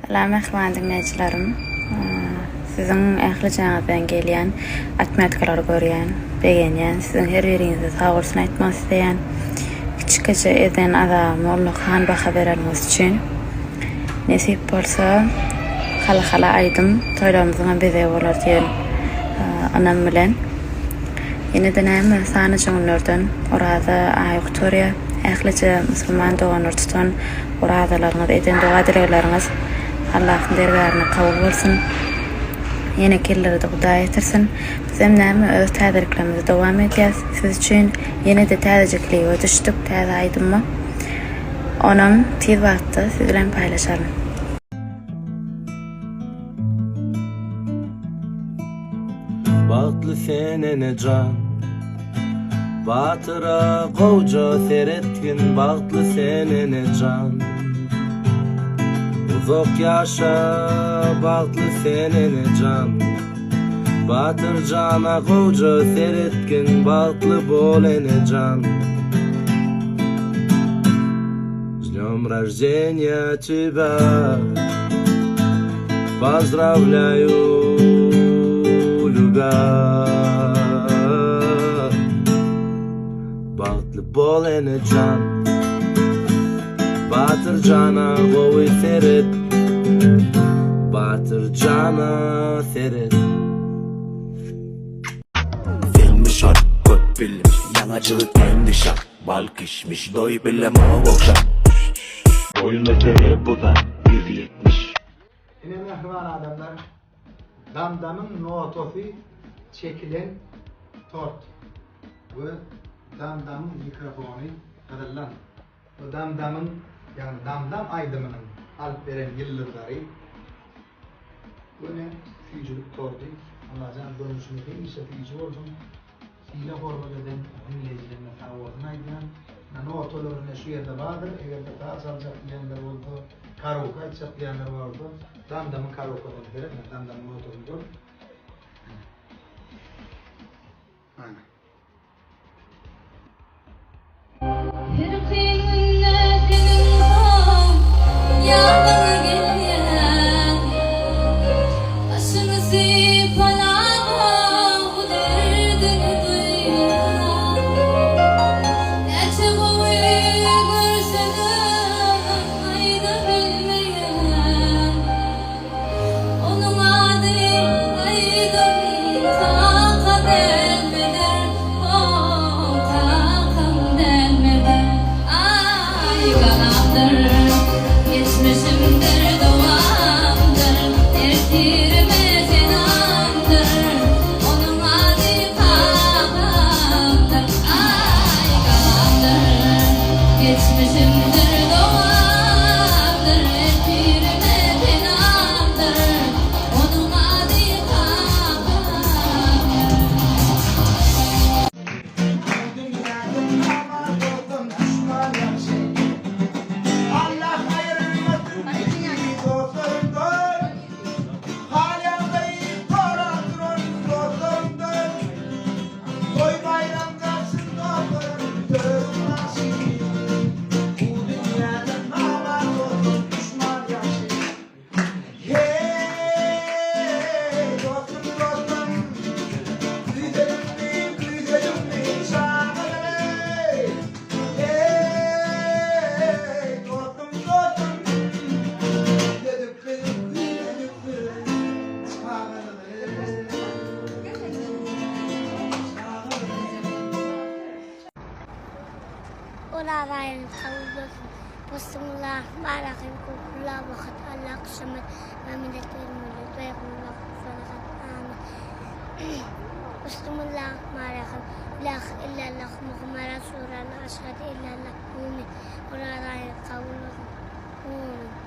Salam ähwan dinleýijilerim. Sizin ählijaňyzdan gelýän atmatkalar görýän, begenýän, sizin her biriňize sag bolsun aýtmak isleýän kiçikçe eden adam Allah han baha berelmiz üçin nesip bolsa hala aýdym toýlamyzyň beze bolar diýen anam bilen ýene-de näme sany joňlardan orada aýyktoria ählije musulman doganlar tutan oradalarňyz eden doga dileýärleriniz Allah'ın dergârine kabul bolsun. Yine kelleri de Hudaý etirsin. Biz hem näme öz täzirliklerimizi dowam edýäs. Siz üçin yine de täzejikliğe düşdük, täze aýdymmy? Onam tez wagtda siz bilen paýlaşarym. Bagtly senene can Batyra gowja seretgin bagtly senene can Uzak yaşa bagtly senene can Batır cana gowja seretgin bagtly bol ene can С днём рождения тебя Поздравляю, любя Bagtly bol ene can Batır cana gowy seret Batır cana seret Filmi şart köp bilmiş Yanacılık endişan Bal kişmiş doy bilem o okşan Boyunda teve bu da 1.70 Yine mehriban adamlar damdamın notofi çekilen tort ve damdamın mikrofonu kırılan bu damdamın yani damdam aydımının alıp veren yıldızları bu ne fücülük tortu Allah'ın dönüşünü değil ise fücü olsun fiile korma eden dinleyicilerine sağolsun aydan notolarına şu yerde vardır eğer de daha salacak diyenler oldu karoka içecek diyenler vardı damdamın karokadan verir damdamın notonu gör aynen Olayın tavuklusun. Bismillah, Rahim, Kullah, Vakat, Allah, Kışamet, Mamilet, Vermülü, Duyakullah, Falakat, Amin. Bismillah, Rahim, La illallah, Muhammed Resulullah, Aşhadu illallah, Mümin. Olayın tavuklusun.